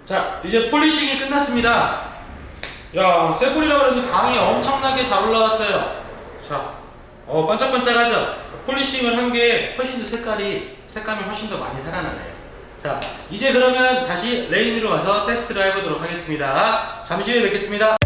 자, 이제 폴리싱이 끝났습니다. 야, 쇠볼이라고 그랬는데 광이 엄청나게 잘 올라왔어요. 자, 반짝반짝하죠? 폴리싱을 한 게 훨씬 더 색감이 훨씬 더 많이 살아나네요. 자, 이제 그러면 다시 레인으로 가서 테스트를 해보도록 하겠습니다. 잠시 후에 뵙겠습니다.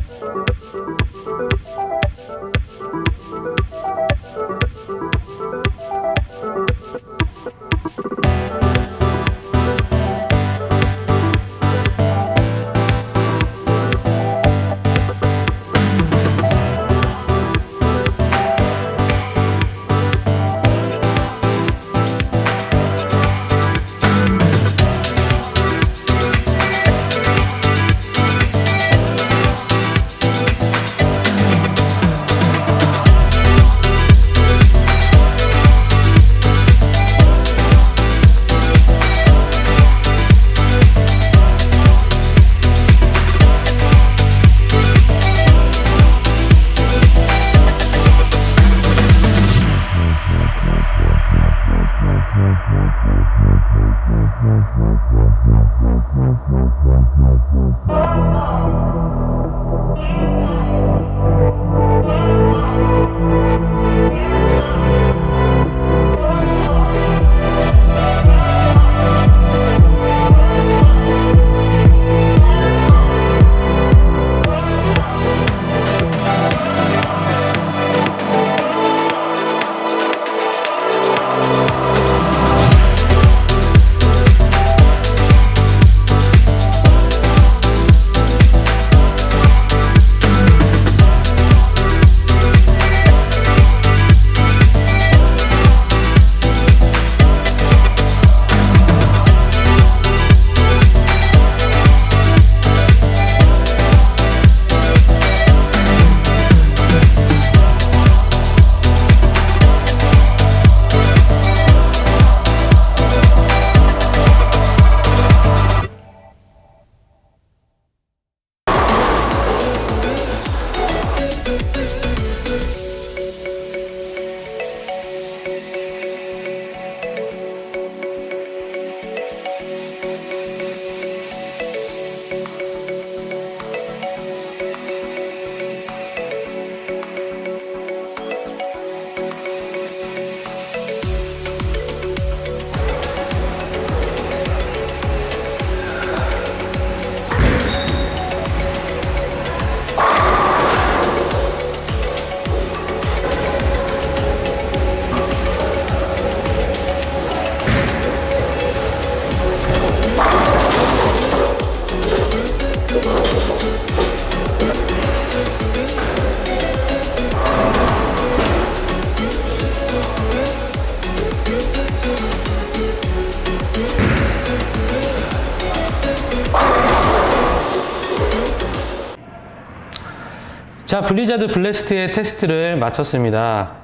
자, 블리자드 블래스트의 테스트를 마쳤습니다.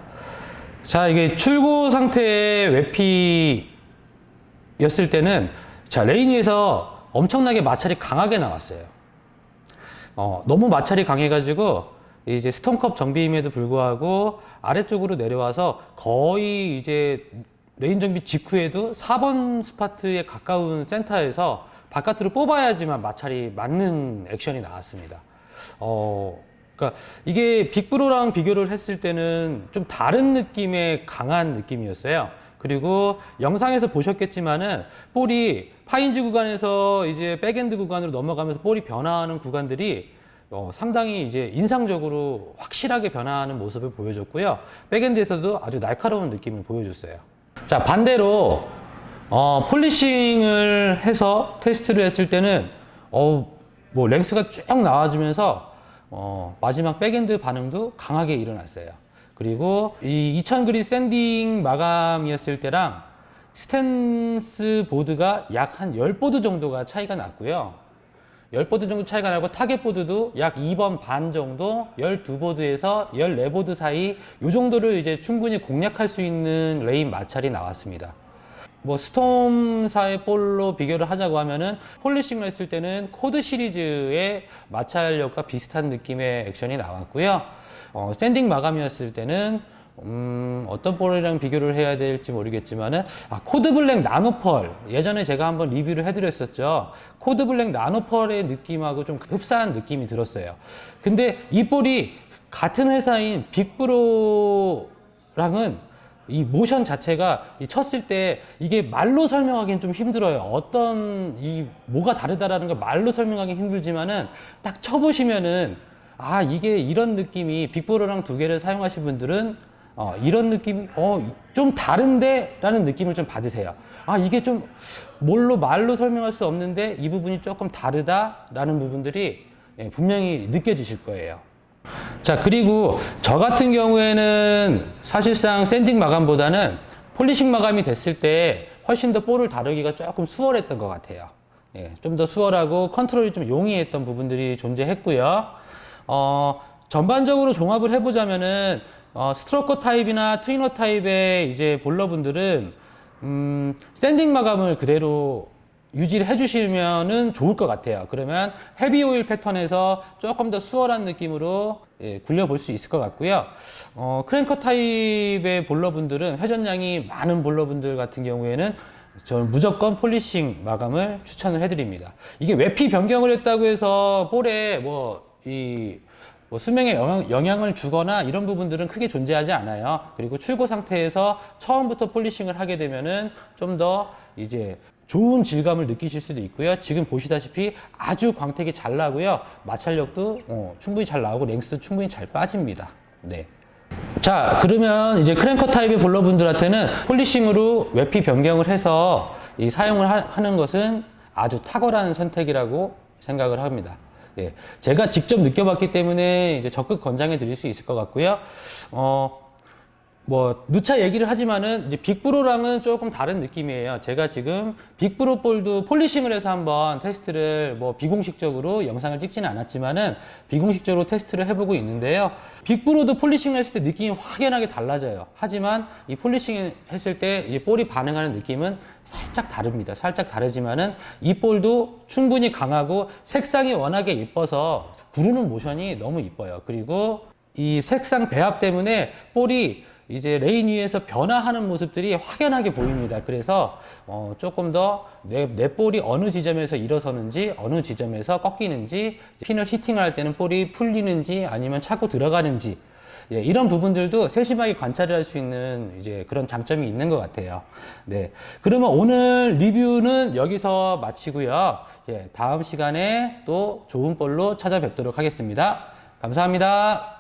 자, 이게 출고 상태의 외피였을 때는 자, 레인 위에서 엄청나게 마찰이 강하게 나왔어요. 너무 마찰이 강해가지고 이제 스톰컵 정비임에도 불구하고 아래쪽으로 내려와서 거의 이제 레인 정비 직후에도 4번 스파트에 가까운 센터에서 바깥으로 뽑아야지만 마찰이 맞는 액션이 나왔습니다. 그러니까 이게 빅브로랑 비교를 했을 때는 좀 다른 느낌의 강한 느낌이었어요. 그리고 영상에서 보셨겠지만은 볼이 파인즈 구간에서 이제 백엔드 구간으로 넘어가면서 볼이 변화하는 구간들이 상당히 이제 인상적으로 확실하게 변화하는 모습을 보여줬고요. 백엔드에서도 아주 날카로운 느낌을 보여줬어요. 자, 반대로 폴리싱을 해서 테스트를 했을 때는 뭐 랭스가 쭉 나와주면서 마지막 백엔드 반응도 강하게 일어났어요. 그리고 이 2000그리 샌딩 마감이었을 때랑 스탠스 보드가 약 한 10보드 정도가 차이가 났고요. 10보드 정도 차이가 나고 타겟 보드도 약 2번 반 정도, 12보드에서 14보드 사이 이 정도를 이제 충분히 공략할 수 있는 레인 마찰이 나왔습니다. 뭐 스톰사의 볼로 비교를 하자고 하면은 폴리싱을 했을 때는 코드 시리즈의 마찰력과 비슷한 느낌의 액션이 나왔고요. 샌딩 마감이었을 때는 어떤 볼이랑 비교를 해야 될지 모르겠지만은, 코드블랙 나노펄. 예전에 제가 한번 리뷰를 해드렸었죠. 코드블랙 나노펄의 느낌하고 좀 흡사한 느낌이 들었어요. 근데 이 볼이 같은 회사인 빅브로랑은 이 모션 자체가 쳤을 때 이게 말로 설명하기는 좀 힘들어요. 뭐가 다르다라는 걸 말로 설명하기 힘들지만은 딱 쳐보시면은 이게 이런 느낌이 빅브로랑 두 개를 사용하신 분들은 이런 느낌이 좀 다른데 라는 느낌을 좀 받으세요. 이게 좀 말로 설명할 수 없는데 이 부분이 조금 다르다 라는 부분들이 분명히 느껴지실 거예요. 자, 그리고 저 같은 경우에는 사실상 샌딩 마감보다는 폴리싱 마감이 됐을 때 훨씬 더 볼을 다루기가 조금 수월했던 것 같아요. 좀 더 수월하고 컨트롤이 좀 용이했던 부분들이 존재했고요. 전반적으로 종합을 해보자면은 스트로커 타입이나 트위너 타입의 이제 볼러분들은 샌딩 마감을 그대로 유지를 해주시면은 좋을 것 같아요. 그러면 헤비 오일 패턴에서 조금 더 수월한 느낌으로 굴려볼 수 있을 것 같고요. 크랭커 타입의 볼러분들은 회전량이 많은 볼러분들 같은 경우에는 저는 무조건 폴리싱 마감을 추천을 해드립니다. 이게 외피 변경을 했다고 해서 볼에 수명에 영향을 주거나 이런 부분들은 크게 존재하지 않아요. 그리고 출고 상태에서 처음부터 폴리싱을 하게 되면은 좀 더 이제 좋은 질감을 느끼실 수도 있고요. 지금 보시다시피 아주 광택이 잘 나고요. 마찰력도 충분히 잘 나오고 랭스도 충분히 잘 빠집니다. 네. 자, 그러면 이제 크랭커 타입의 볼러분들한테는 폴리싱으로 외피 변경을 해서 사용을 하는 것은 아주 탁월한 선택이라고 생각을 합니다. 예, 제가 직접 느껴봤기 때문에 이제 적극 권장해 드릴 수 있을 것 같고요. 누차 얘기를 하지만은 이제 빅브로랑은 조금 다른 느낌이에요. 제가 지금 빅브로 볼도 폴리싱을 해서 한번 테스트를 비공식적으로 영상을 찍지는 않았지만은 비공식적으로 테스트를 해보고 있는데요. 빅브로도 폴리싱을 했을 때 느낌이 확연하게 달라져요. 하지만 이 폴리싱 했을 때 이제 볼이 반응하는 느낌은 살짝 다릅니다. 살짝 다르지만은 이 볼도 충분히 강하고 색상이 워낙에 이뻐서 구르는 모션이 너무 이뻐요. 그리고 이 색상 배합 때문에 볼이 이제 레인 위에서 변화하는 모습들이 확연하게 보입니다. 그래서 조금 더 내 볼이 어느 지점에서 일어서는지 어느 지점에서 꺾이는지 핀을 히팅할 때는 볼이 풀리는지 아니면 차고 들어가는지 이런 부분들도 세심하게 관찰을 할 수 있는 이제 그런 장점이 있는 것 같아요. 네, 그러면 오늘 리뷰는 여기서 마치고요. 다음 시간에 또 좋은 볼로 찾아뵙도록 하겠습니다. 감사합니다.